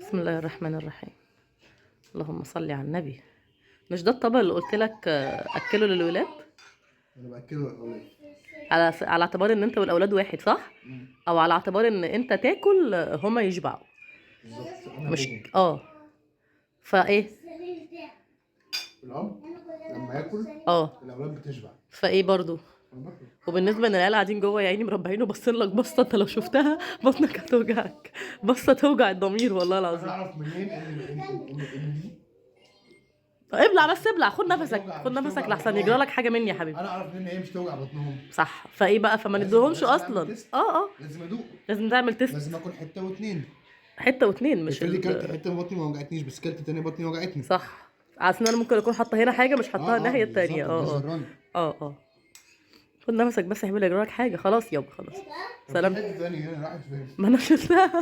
بسم الله الرحمن الرحيم. اللهم صل على النبي. مش ده الطبق اللي قلت لك اكله للولاد؟ انا باكله الاولاد على اعتبار ان انت والاولاد واحد، صح؟ او على اعتبار ان انت تاكل هما يشبعوا. بالظبط. انا مش ابوهم فايه؟ الاب لما ياكل اه الاولاد بتشبع. فايه برضو؟ انا باكل. وبالنسبه ان العيال قاعدين جوه يا عيني مربعين وباصين لك بصه، انت لو شفتها بطنك هتوجعك، بصه توجع الضمير والله انا العظيم. اعرف منين ان دي ابلع بس ابلع، خد مش نفسك هتوجع، خد مش نفسك توجع لحسن يجرى بطنهم. لك حاجه مني يا حبيبي. انا اعرف منين هي مش توجع بطنهم. صح، فايه بقى؟ فما نديهمش لازم اعمل اصلا. تيست. اه لازم ادوق. لازم تعمل تيست. لازم اكل حته واتنين. حته واتنين مش افرضي كلت حته بطني ما وجعتنيش، بس كلت تاني بطني وجعتني. صح. عشان انا ممكن اكون حاطه هنا حاجه مش حاطاها اه الناحيه التانية. بالظبط، ده زراني. اه خد نفسك بس يا حبيبي، يجرى لك حاجه، خلاص يابا خلاص. طب في سلام. حته تانية هنا راحت فين؟ ما انا شفتها.